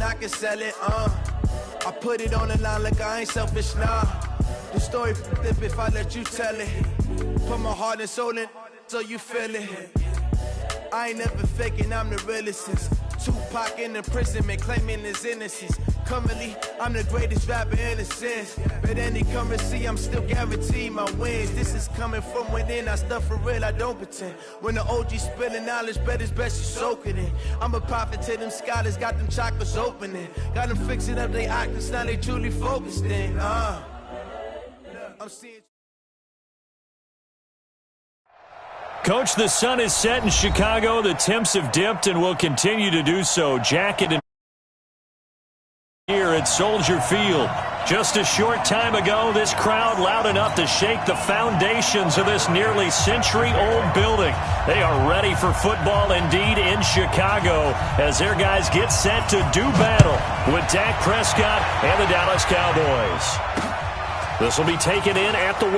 I can sell it, I put it on the line like I ain't selfish, nah. The story flip if I let you tell it. Put my heart and soul in so you feel it. I ain't never faking, I'm the realest since Tupac in the prison, man, claiming his innocence. Currently, I'm the greatest rapper in a sense. But any currency, I'm still guaranteed my wins. This is coming from within, I stuff for real, I don't pretend. When the OG spilling knowledge, bet it's best you soak it in. I'm a prophet to them scholars, got them chakras opening. Got them fixing up they octaves, now they truly focused in. I'm seeing. Coach, the sun is set in Chicago. The temps have dipped and will continue to do so. Jacket and here at Soldier Field. Just a short time ago, this crowd loud enough to shake the foundations of this nearly century-old building. They are ready for football indeed in Chicago as their guys get set to do battle with Dak Prescott and the Dallas Cowboys. This will be taken in at the 1.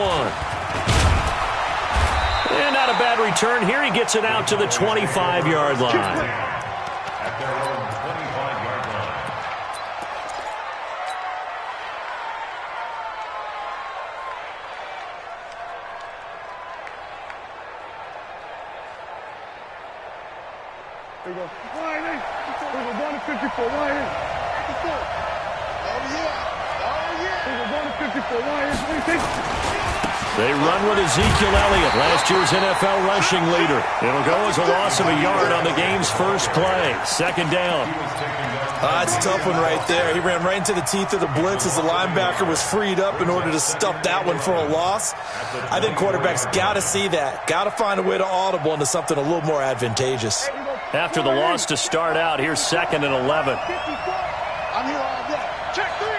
And not a bad return here. He gets it out to the 25-yard line. At their own 25-yard line. There you go. Why, there's a 1 to 54. Why, oh, yeah. Oh, yeah. There's a 1 to 54. Why, They run with Ezekiel Elliott, last year's NFL rushing leader. It'll go as a loss of a yard on the game's first play. Second down. That's a tough one right there. He ran right into the teeth of the blitz as the linebacker was freed up in order to stuff that one for a loss. I think quarterbacks got to see that. Got to find a way to audible into something a little more advantageous. After the loss to start out, here's 2nd and 11. I'm here all day. Check three.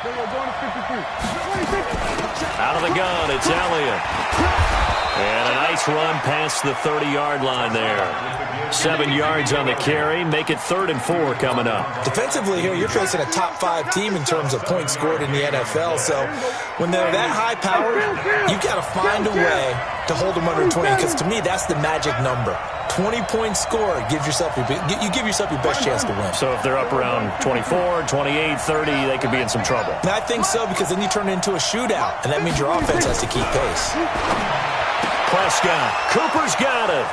They're going to 53. Out of the gun, it's Elliott. And a nice run past the 30-yard line there. 7 yards on the carry. Make it 3rd and 4 coming up. Defensively here, you're facing a top 5 team in terms of points scored in the NFL. So when they're that high-powered, you've got to find a way to hold them under 20. Because to me, that's the magic number. 20 points scored, you give yourself your best chance to win. So if they're up around 24, 28, 30, they could be in some trouble. And I think so, because then you turn it into a shootout, and that means your offense has to keep pace. Prescott. Cooper's got it.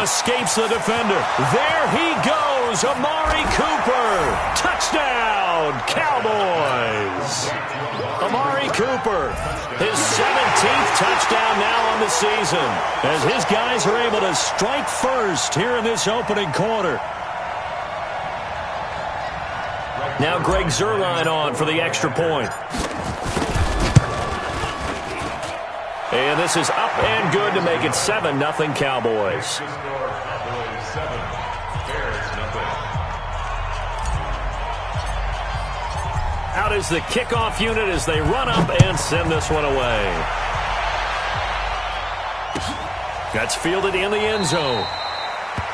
Escapes the defender. There he goes. Amari Cooper. Touchdown, Cowboys. Amari Cooper. His 17th touchdown now on the season as his guys are able to strike first here in this opening quarter. Now Greg Zuerlein on for the extra point. And this is up and good to make it 7-0 Cowboys. Out is the kickoff unit as they run up and send this one away. That's fielded in the end zone.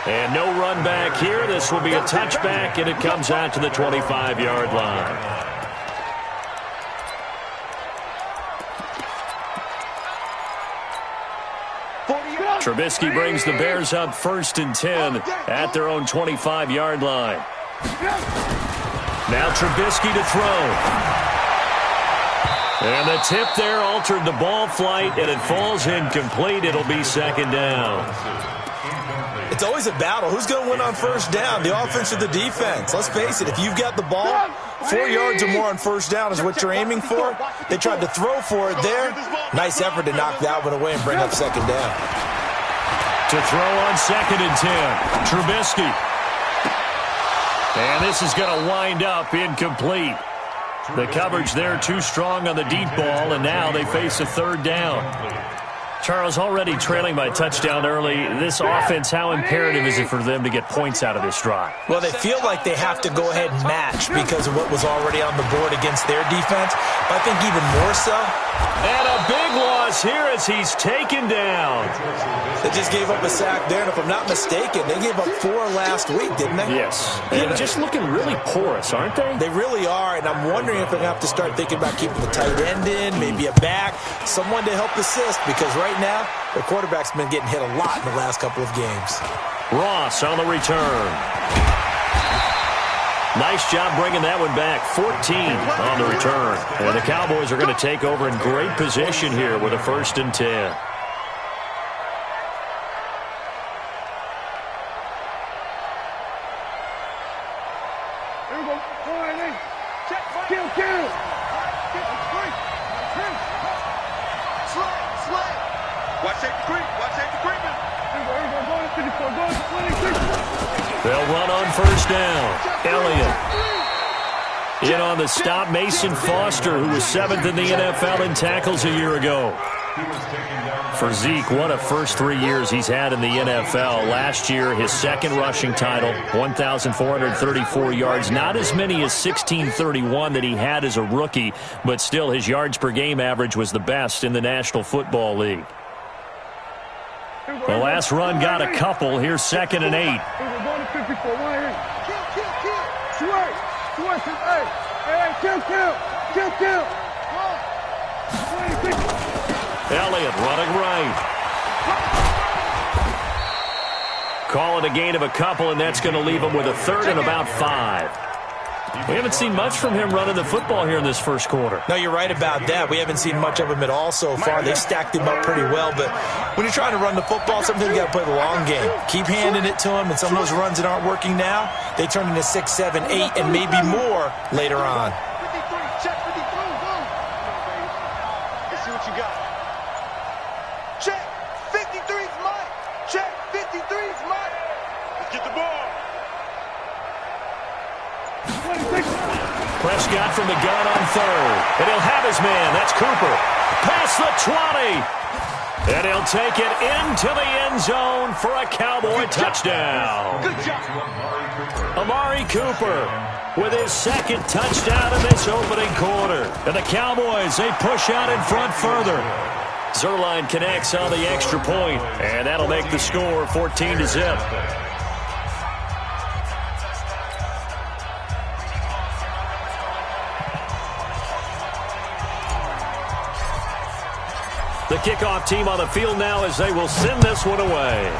And no run back here. This will be a touchback, and it comes out to the 25-yard line. Trubisky brings the Bears up 1st and 10 at their own 25-yard line. Now Trubisky to throw. And the tip there altered the ball flight, and it falls incomplete. It'll be 2nd down. It's always a battle. Who's going to win on 1st down, the offense or the defense? Let's face it, if you've got the ball, 4 yards or more on 1st down is what you're aiming for. They tried to throw for it there. Nice effort to knock that one away and bring up 2nd down. To throw on 2nd and 10. Trubisky. And this is going to wind up incomplete. The coverage there too strong on the deep ball, and now they face a 3rd down. Charles, already trailing by a touchdown early. This offense, how imperative is it for them to get points out of this drive? Well, they feel like they have to go ahead and match because of what was already on the board against their defense. But I think even more so. And a big loss here as he's taken down. They just gave up a sack there, and if I'm not mistaken, they gave up 4 last week, didn't they? Yes. And just looking really porous, aren't they? They really are, and I'm wondering if they're going to have to start thinking about keeping the tight end in, maybe a back, someone to help assist, because right now, their quarterback's been getting hit a lot in the last couple of games. Ross on the return. Nice job bringing that one back. 14 on the return. And the Cowboys are going to take over in great position here with a 1st and 10. Here we go. All right, hey. Check. Kill. Slide. Watch safety creep. Here we go. Go to 54. Go to 26. They'll run on 1st down. Elliott. In on the stop, Mason Foster, who was 7th in the NFL in tackles a year ago. For Zeke, what a first 3 years he's had in the NFL. Last year, his 2nd rushing title, 1,434 yards. Not as many as 1,631 that he had as a rookie, but still his yards per game average was the best in the National Football League. The last run got a couple. Here's 2nd and 8. Here we go. Go to 54. Kill. Sway. Hey, kill. Elliott running right. Call it a gain of a couple, and that's going to leave him with a 3rd and about 5. We haven't seen much from him running the football here in this first quarter. No, you're right about that. We haven't seen much of him at all so far. They stacked him up pretty well, but when you're trying to run the football, sometimes you got to play the long game. Keep handing it to him, and some of those runs that aren't working now, they turn into 6, 7, 8, and maybe more later on. 53, check 53, go. Let's see what you got. Check, 53's mine. Check, 53's mine. Let's get the ball. Prescott from the gun on 3rd. And he'll have his man. That's Cooper. Past the 20. And he'll take it into the end zone for a Cowboy touchdown. Good job. Amari Cooper with his 2nd touchdown in this opening quarter. And the Cowboys, they push out in front further. Zerline connects on the extra point, and that'll make the score 14-0. The kickoff team on the field now as they will send this one away.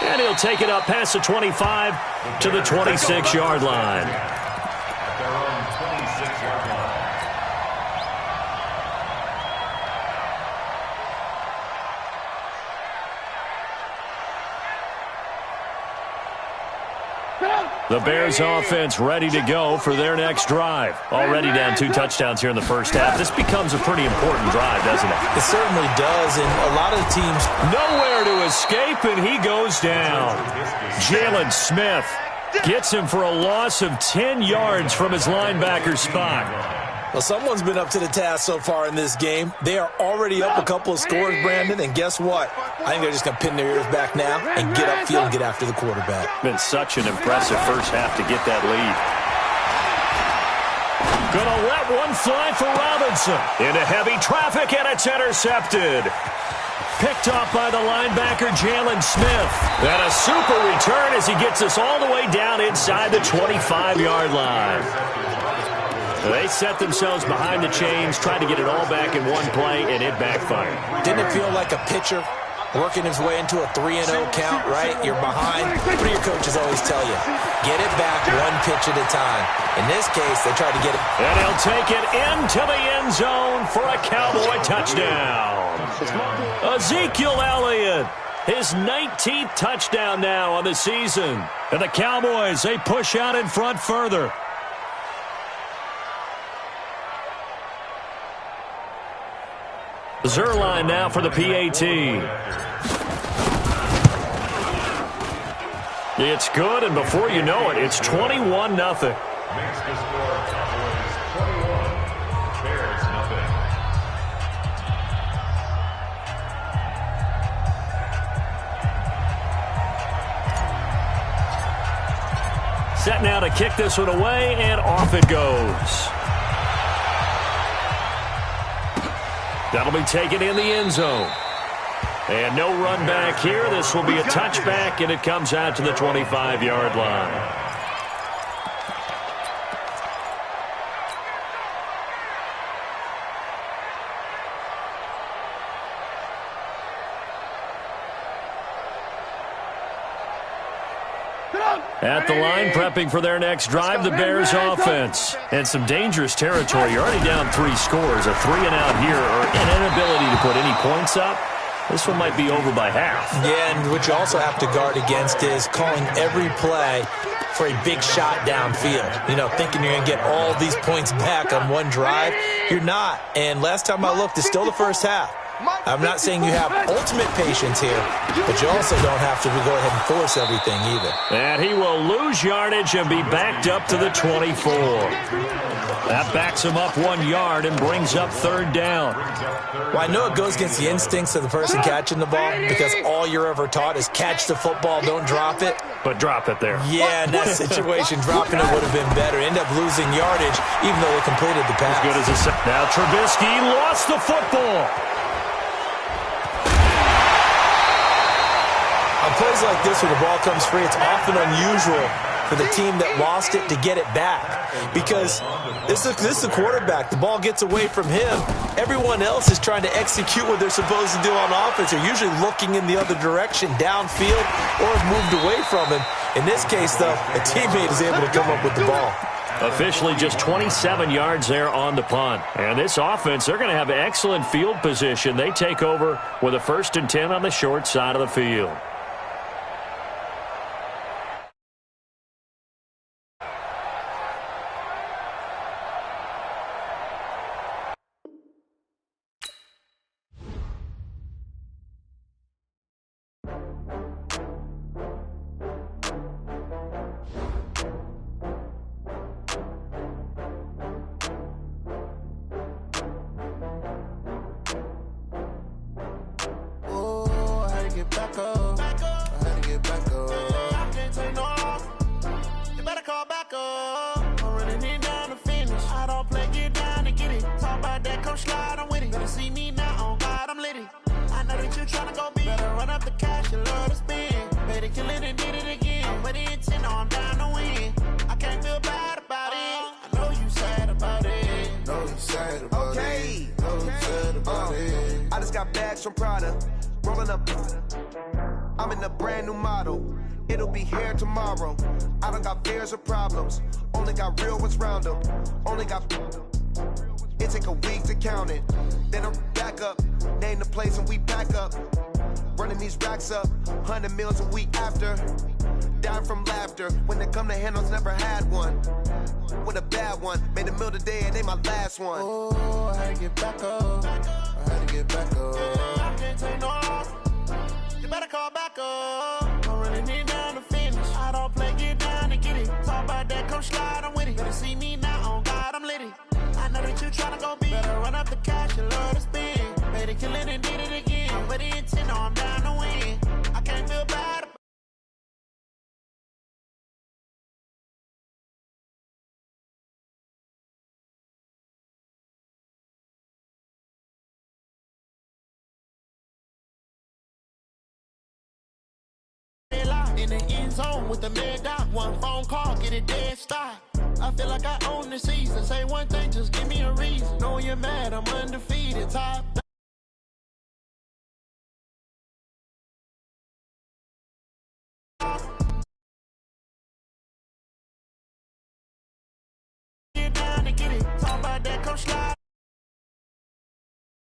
And he'll take it up past the 25 to the 26-yard line. At their own 26-yard line. The Bears offense ready to go for their next drive. Already down 2 touchdowns here in the first half. This becomes a pretty important drive, doesn't it? It certainly does, and a lot of the teams... Nowhere to escape, and he goes down. Jalen Smith gets him for a loss of 10 yards from his linebacker spot. Well, someone's been up to the task so far in this game. They are already up a couple of scores, Brandon, and guess what? I think they're just going to pin their ears back now and get upfield and get after the quarterback. Been such an impressive first half to get that lead. Gonna let one fly for Robinson. Into heavy traffic, and it's intercepted. Picked off by the linebacker, Jalen Smith. And a super return as he gets us all the way down inside the 25-yard line. They set themselves behind the chains, tried to get it all back in one play, and it backfired. Didn't it feel like a pitcher working his way into a 3-0 count, right? You're behind. What do your coaches always tell you? Get it back one pitch at a time. In this case, they tried to get it. And he'll take it into the end zone for a Cowboy touchdown. Ezekiel Elliott, his 19th touchdown now on the season. And the Cowboys, they push out in front further. Zerline now for the PAT. It's good, and before you know it, it's 21-0. Makes the score Cowboys 21, Bears nothing. Set now to kick this one away, and off it goes. That'll be taken in the end zone. And no run back here. This will be a touchback, and it comes out to the 25-yard line. At the line, prepping for their next drive, the Bears offense. And some dangerous territory. You're already down 3 scores. A 3-and-out here, or an inability to put any points up. This one might be over by half. Yeah, and what you also have to guard against is calling every play for a big shot downfield. You know, thinking you're going to get all these points back on one drive. You're not. And last time I looked, it's still the first half. I'm not saying you have ultimate patience here, but you also don't have to go ahead and force everything either. And he will lose yardage and be backed up to the 24. That backs him up 1 yard and brings up 3rd down. Well, I know it goes against the instincts of the person catching the ball because all you're ever taught is catch the football, don't drop it. But drop it there. Yeah, in that situation, dropping it would have been better. End up losing yardage even though they completed the pass. As good as a set. Now Trubisky lost the football. On plays like this where the ball comes free, it's often unusual for the team that lost it to get it back because this is the quarterback. The ball gets away from him. Everyone else is trying to execute what they're supposed to do on offense. They're usually looking in the other direction, downfield, or have moved away from him. In this case, though, a teammate is able to come up with the ball. Officially just 27 yards there on the punt. And this offense, they're going to have excellent field position. They take over with a 1st and 10 on the short side of the field. From Prada, rolling up. I'm in a brand new model. It'll be here tomorrow. I don't got fears or problems. Only got real ones round them. Only got. It take a week to count it. Then I'm back up. Name the place and we pack up. Running these racks up. 100 meals a week after. Dying from laughter. When it come to handles, never had one. With a bad one. Made a meal today and they my last one. Oh, I had to get back up. I had to get back up. I can't take no loss. You better call back up. I'm running it down to finish. I don't play, get down and get it. Talk about that, come slide, I'm with it. Better see me now, on God, I'm litty. I know that you tryna go big. Better run up the cash, you love to spend. Made it, kill it, and did it again. I'm with the intent, no, I'm down to win. I can't feel bad about in the end zone with the mad dot. One phone call, get it dead stop. I feel like I own the season. Say one thing, just give me a reason. Know you're mad, I'm undefeated. Top. Get down and get it. Talk about that, come slide.